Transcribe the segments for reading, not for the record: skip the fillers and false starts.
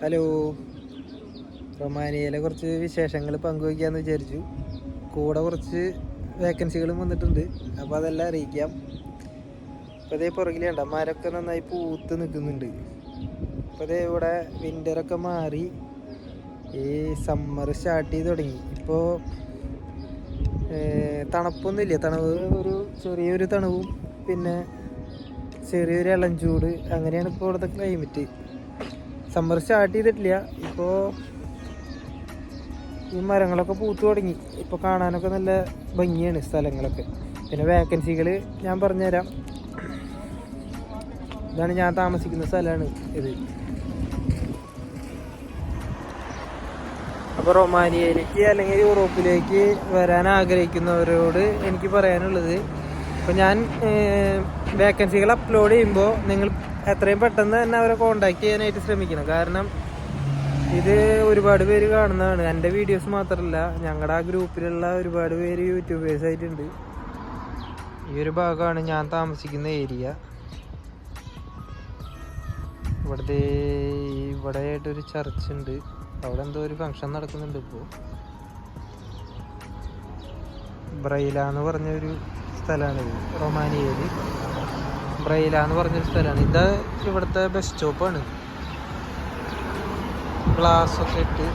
Hello. റൊമാനിയയിലെ കുറച്ച് വിശേഷങ്ങൾ പങ്കുവയ്ക്കാമെന്ന് വിചാരിച്ചു. കൂടെ കുറച്ച് വേക്കൻസികളും വന്നിട്ടുണ്ട്, അപ്പോൾ അതെല്ലാം അറിയിക്കാം. അപ്പോൾ അതേ പുറകിലേണ്ട മരമൊക്കെ നന്നായി പൂത്ത് നിൽക്കുന്നുണ്ട്. അപ്പോൾ അതേ ഇവിടെ വിൻ്ററൊക്കെ മാറി ഈ സമ്മർ സ്റ്റാർട്ട് ചെയ്ത് തുടങ്ങി. ഇപ്പോൾ തണുപ്പൊന്നുമില്ല, തണുവ് ഒരു ചെറിയൊരു തണുവും പിന്നെ ചെറിയൊരു ഇളം ചൂട്, അങ്ങനെയാണ് ഇപ്പോൾ ഇവിടുത്തെ ക്ലൈമറ്റ്. സമ്മർ സ്റ്റാർട്ട് ചെയ്തിട്ടില്ല. ഇപ്പോൾ ഈ മരങ്ങളൊക്കെ പൂത്തു തുടങ്ങി. ഇപ്പോൾ കാണാനൊക്കെ നല്ല ഭംഗിയാണ് സ്ഥലങ്ങളൊക്കെ. പിന്നെ വേക്കൻസികൾ ഞാൻ പറഞ്ഞുതരാം. ഇതാണ് ഞാൻ താമസിക്കുന്ന സ്ഥലമാണ് ഇത്. അപ്പോൾ റൊമാനിയയിലേക്ക് അല്ലെങ്കിൽ യൂറോപ്പിലേക്ക് വരാൻ ആഗ്രഹിക്കുന്നവരോട് എനിക്ക് പറയാനുള്ളത്, ഇപ്പോൾ ഞാൻ വേക്കൻസികൾ അപ്ലോഡ് ചെയ്യുമ്പോൾ നിങ്ങൾ എത്രയും പെട്ടെന്ന് തന്നെ അവരെ കോണ്ടാക്ട് ചെയ്യാനായിട്ട് ശ്രമിക്കണം. കാരണം ഇത് ഒരുപാട് പേര് കാണുന്നതാണ്. എൻ്റെ വീഡിയോസ് മാത്രമല്ല, ഞങ്ങളുടെ ആ ഗ്രൂപ്പിലുള്ള ഒരുപാട് പേര് യൂട്യൂബേഴ്സ് ആയിട്ടുണ്ട്. ഈ ഒരു ഭാഗമാണ് ഞാൻ താമസിക്കുന്ന ഏരിയ. ഇവിടെ ആയിട്ടൊരു ചർച്ച് ഉണ്ട്. അവിടെ എന്തോ ഒരു ഫങ്ഷൻ നടക്കുന്നുണ്ട് ഇപ്പോൾ. ബ്രൈല എന്ന് പറഞ്ഞൊരു സ്ഥലമാണിത്. റൊമാനിയയിൽ ബ്രൈല എന്ന് പറഞ്ഞൊരു സ്ഥലമാണ്. ഇത് ഇവിടുത്തെ ബസ് സ്റ്റോപ്പാണ്. ഗ്ലാസ്സൊക്കെ ഇട്ട്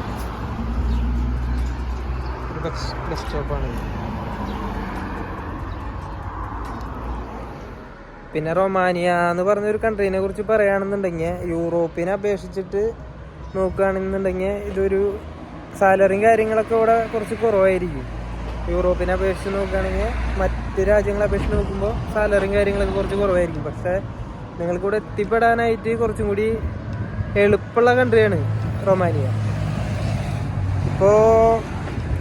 ഒരു ബസ് സ്റ്റോപ്പാണ്. പിന്നെ റൊമാനിയ എന്ന് പറഞ്ഞൊരു കൺട്രീനെ കുറിച്ച് പറയുകയാണെന്നുണ്ടെങ്കിൽ, യൂറോപ്പിനെ അപേക്ഷിച്ചിട്ട് നോക്കുകയാണെന്നുണ്ടെങ്കിൽ ഇതൊരു സാലറിയും കാര്യങ്ങളൊക്കെ ഇവിടെ കുറച്ച് കുറവായിരിക്കും. യൂറോപ്പിനെ അപേക്ഷിച്ച് നോക്കുകയാണെങ്കിൽ മറ്റ് രാജ്യങ്ങളെ അപേക്ഷിച്ച് നോക്കുമ്പോൾ സാലറിയും കാര്യങ്ങളൊക്കെ കുറച്ച് കുറവായിരിക്കും. പക്ഷേ നിങ്ങൾക്കിവിടെ എത്തിപ്പെടാനായിട്ട് കുറച്ചും കൂടി എളുപ്പമുള്ള കൺട്രിയാണ് റൊമാനിയ. ഇപ്പോൾ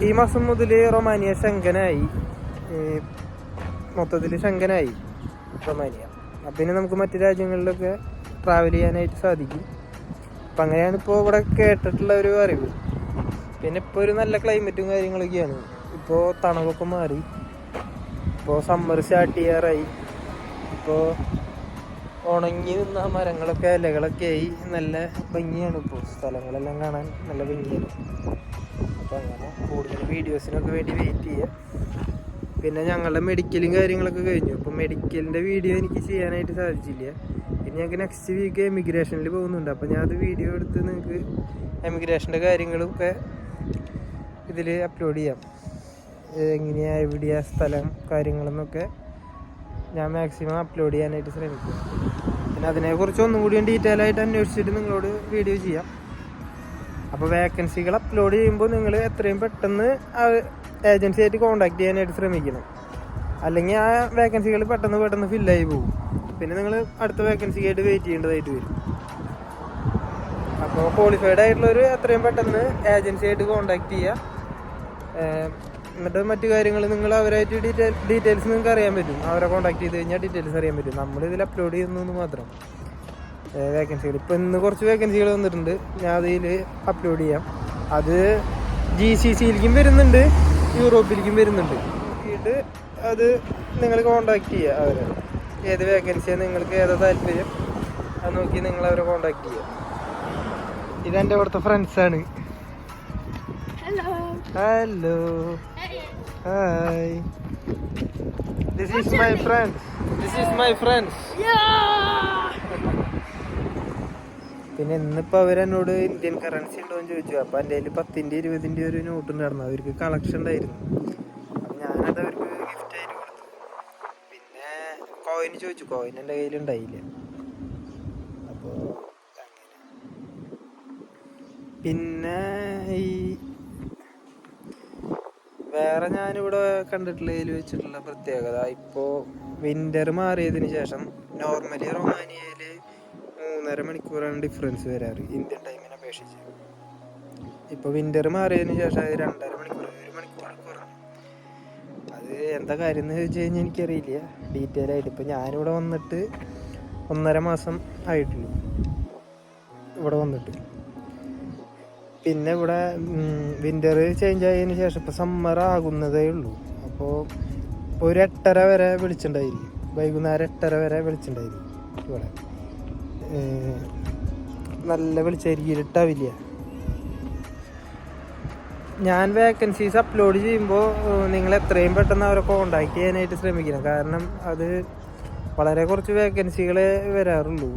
ഈ മാസം മുതൽ റൊമാനിയ ശങ്കനായി, മൊത്തത്തിൽ ശങ്കനായി റൊമാനിയ. അപ്പം പിന്നെ നമുക്ക് മറ്റു രാജ്യങ്ങളിലൊക്കെ ട്രാവൽ ചെയ്യാനായിട്ട് സാധിക്കും. അപ്പം അങ്ങനെയാണ് ഇപ്പോൾ ഇവിടെ കേട്ടിട്ടുള്ള ഒരു അറിവ്. പിന്നെ ഇപ്പോൾ ഒരു നല്ല ക്ലൈമറ്റും കാര്യങ്ങളൊക്കെയാണ്. ഇപ്പോൾ തണുപ്പൊക്കെ മാറി, ഇപ്പോൾ സമ്മർ സ്റ്റാർട്ട് ചെയ്യാറായി. ഇപ്പോൾ ഉണങ്ങി നിന്ന മരങ്ങളൊക്കെ ഇലകളൊക്കെ ആയി നല്ല ഭംഗിയാണ്. ഇപ്പോൾ സ്ഥലങ്ങളെല്ലാം കാണാൻ നല്ല ഭംഗിയാണ്. അപ്പോൾ അങ്ങനെ കൂടുതൽ വീഡിയോസിനൊക്കെ വേണ്ടി വെയിറ്റ് ചെയ്യുക. പിന്നെ ഞങ്ങളുടെ മെഡിക്കലും കാര്യങ്ങളൊക്കെ കഴിഞ്ഞു. അപ്പോൾ മെഡിക്കലിൻ്റെ വീഡിയോ എനിക്ക് ചെയ്യാനായിട്ട് സാധിച്ചില്ല. പിന്നെ ഞങ്ങൾക്ക് നെക്സ്റ്റ് വീക്ക് എമിഗ്രേഷനിൽ പോകുന്നുണ്ട്. അപ്പോൾ ഞാനത് വീഡിയോ എടുത്ത് നിങ്ങൾക്ക് എമിഗ്രേഷൻ്റെ കാര്യങ്ങളൊക്കെ ഇതിൽ അപ്ലോഡ് ചെയ്യാം. എങ്ങനെയാണ്, എവിടെയാണ് സ്ഥലം കാര്യങ്ങളെന്നൊക്കെ ഞാൻ മാക്സിമം അപ്ലോഡ് ചെയ്യാനായിട്ട് ശ്രമിക്കും. പിന്നെ അതിനെക്കുറിച്ച് ഒന്നും കൂടി ഡീറ്റെയിൽ ആയിട്ട് അന്വേഷിച്ചിട്ട് നിങ്ങളോട് വീഡിയോ ചെയ്യാം. അപ്പോൾ വേക്കൻസികൾ അപ്ലോഡ് ചെയ്യുമ്പോൾ നിങ്ങൾ എത്രയും പെട്ടെന്ന് ഏജൻസി ആയിട്ട് കോൺടാക്ട് ചെയ്യാനായിട്ട് ശ്രമിക്കണം. അല്ലെങ്കിൽ ആ വേക്കൻസികൾ പെട്ടെന്ന് ഫില്ലായി പോകും. പിന്നെ നിങ്ങൾ അടുത്ത വേക്കൻസിക്കായിട്ട് വെയിറ്റ് ചെയ്യേണ്ടതായിട്ട് വരും. അപ്പോൾ ക്വാളിഫൈഡ് ആയിട്ടുള്ളവർ എത്രയും പെട്ടെന്ന് ഏജൻസി ആയിട്ട് കോൺടാക്ട് ചെയ്യുക. എന്നിട്ട് മറ്റു കാര്യങ്ങൾ നിങ്ങൾ അവരായിട്ട് ഡീറ്റെയിൽസ് നിങ്ങൾക്ക് അറിയാൻ പറ്റും. അവരെ കോൺടാക്ട് ചെയ്ത് കഴിഞ്ഞാൽ ഡീറ്റെയിൽസ് അറിയാൻ പറ്റും. നമ്മളിതിൽ അപ്ലോഡ് ചെയ്യുന്നു മാത്രം. വേക്കൻസികൾ ഇപ്പോൾ ഇന്ന് കുറച്ച് വേക്കൻസികൾ വന്നിട്ടുണ്ട്. ഞാൻ അതിൽ അപ്ലോഡ് ചെയ്യാം. അത് GCCയിലേക്കും വരുന്നുണ്ട്, യൂറോപ്പിലേക്കും വരുന്നുണ്ട്. നോക്കിയിട്ട് അത് നിങ്ങൾ കോൺടാക്ട് ചെയ്യുക അവരെ. ഏത് വേക്കൻസിയാണ് നിങ്ങൾക്ക് ഏതാ താല്പര്യം അത് നോക്കി നിങ്ങൾ അവരെ കോൺടാക്ട് ചെയ്യുക. ഇതെൻ്റെ ഇവിടുത്തെ ഫ്രണ്ട്സാണ്. Hello, hi. This is my friends. പിന്നെ ഇന്നിപ്പോൾ അവരെന്നോട് ഇന്ത്യൻ കറൻസി ഉണ്ടോ എന്ന് ചോദിച്ചു. അപ്പോൾ എൻ്റെ കയ്യിൽ 10-ൻ്റെ 20-ൻ്റെ ഒരു നോട്ട് ഉണ്ടായിരുന്നു. അവർക്ക് കളക്ഷൻ ഉണ്ടായിരുന്നു. അപ്പം ഞാനത് അവർക്ക് ഗിഫ്റ്റ് ആയിട്ട് കൊടുത്തു. പിന്നെ കോയിൻ ചോദിച്ചു. കോയിൻ എൻ്റെ കയ്യിലുണ്ടായില്ല. അപ്പോൾ പിന്നെ ഈ വേറെ ഞാനിവിടെ കണ്ടിട്ടുള്ളതിൽ വെച്ചിട്ടുള്ള പ്രത്യേകത, ഇപ്പോൾ വിൻ്റർ മാറിയതിന് ശേഷം നോർമലി റൊമാനിയയിൽ 3.5 മണിക്കൂറാണ് ഡിഫറൻസ് വരാറ് ഇന്ത്യൻ ടൈമിനെ അപേക്ഷിച്ച്. ഇപ്പോൾ വിൻ്റർ മാറിയതിന് ശേഷം അത് 2.5 മണിക്കൂർ, 1 മണിക്കൂർ കുറഞ്ഞു. അത് എന്താ കാര്യം എന്ന് ചോദിച്ചു കഴിഞ്ഞാൽ എനിക്കറിയില്ല ഡീറ്റെയിൽ ആയിട്ട്. ഇപ്പോൾ ഞാനിവിടെ വന്നിട്ട് 1.5 മാസം ആയിട്ടുള്ളൂ ഇവിടെ വന്നിട്ട്. പിന്നെ ഇവിടെ വിൻ്റർ ചേഞ്ച് ആയതിന് ശേഷം ഇപ്പോൾ സമ്മർ ആകുന്നതേ ഉള്ളൂ. അപ്പോൾ ഒരു 8:30 വരെ വെളിച്ചുണ്ടായിരിക്കും. വൈകുന്നേരം 8:30 വരെ വെളിച്ചുണ്ടായിരിക്കും ഇവിടെ. നല്ല വെളിച്ചമായിരിക്കും, ഇരുട്ടാവില്ല. ഞാൻ വേക്കൻസീസ് അപ്ലോഡ് ചെയ്യുമ്പോൾ നിങ്ങൾ എത്രയും പെട്ടെന്ന് അവരെ കോണ്ടാക്ട് ചെയ്യാനായിട്ട് ശ്രമിക്കണം. കാരണം അത് വളരെ കുറച്ച് വേക്കൻസികളെ വരാറുള്ളൂ,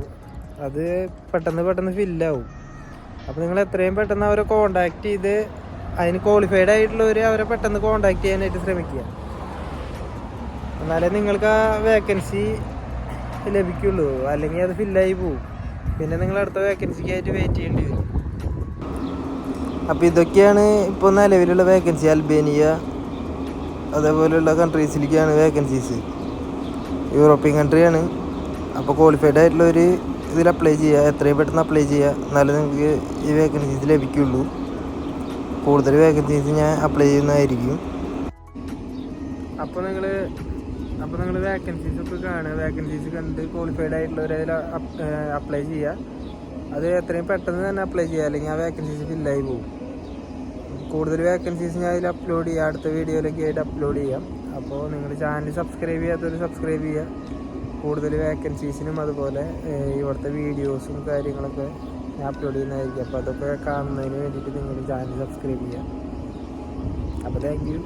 അത് പെട്ടെന്ന് ഫില്ലാവും. അപ്പോൾ നിങ്ങൾ എത്രയും പെട്ടെന്ന് അവരെ കോണ്ടാക്ട് ചെയ്ത് അതിന് ക്വാളിഫൈഡ് ആയിട്ടുള്ളവർ അവരെ പെട്ടെന്ന് കോണ്ടാക്ട് ചെയ്യാനായിട്ട് ശ്രമിക്കുക. എന്നാലേ നിങ്ങൾക്ക് ആ വേക്കൻസി ലഭിക്കുള്ളൂ, അല്ലെങ്കിൽ അത് ഫില്ലായി പോവും. പിന്നെ നിങ്ങൾ അടുത്ത വേക്കൻസിക്കായിട്ട് വെയിറ്റ് ചെയ്യേണ്ടി വരും. അപ്പോൾ ഇതൊക്കെയാണ് ഇപ്പോൾ നിലവിലുള്ള വേക്കൻസി. അൽബേനിയ അതേപോലെയുള്ള കൺട്രീസിലേക്കാണ് വേക്കൻസീസ്. യൂറോപ്യൻ കൺട്രിയാണ്. അപ്പോൾ ക്വാളിഫൈഡ് ആയിട്ടുള്ളവർ ഇതിൽ അപ്ലൈ ചെയ്യുക, എത്രയും പെട്ടെന്ന് അപ്ലൈ ചെയ്യുക, എന്നാലേ നിങ്ങൾക്ക് ഈ വേക്കൻസീസ് ലഭിക്കുള്ളൂ. കൂടുതൽ വേക്കൻസീസ് ഞാൻ അപ്ലൈ ചെയ്യുന്നതായിരിക്കും. അപ്പോൾ നിങ്ങൾ വേക്കൻസീസ് ഒക്കെ കാണുക, വേക്കൻസീസ് കണ്ട് ക്വാളിഫൈഡ് ആയിട്ടുള്ളവർ അതിൽ അപ്ലൈ ചെയ്യുക. അത് എത്രയും പെട്ടെന്ന് തന്നെ അപ്ലൈ ചെയ്യുക, അല്ലെങ്കിൽ ആ വേക്കൻസീസ് ഫില്ലായി പോകും. കൂടുതൽ വേക്കൻസീസ് ഞാൻ അതിൽ അപ്ലോഡ് ചെയ്യുക, അടുത്ത വീഡിയോയിലൊക്കെ ആയിട്ട് അപ്ലോഡ് ചെയ്യാം. അപ്പോൾ നിങ്ങൾ ചാനൽ സബ്സ്ക്രൈബ് ചെയ്യാത്തവർ സബ്സ്ക്രൈബ് ചെയ്യുക. കൂടുതൽ വേക്കൻസീസിനും അതുപോലെ ഇവിടുത്തെ വീഡിയോസും കാര്യങ്ങളൊക്കെ ഞാൻ അപ്ലോഡ് ചെയ്യുന്നതായിരിക്കും. അപ്പോൾ അതൊക്കെ കാണുന്നതിന് വേണ്ടിയിട്ട് നിങ്ങൾ ചാനൽ സബ്സ്ക്രൈബ് ചെയ്യുക. അപ്പോൾ താങ്ക് യു.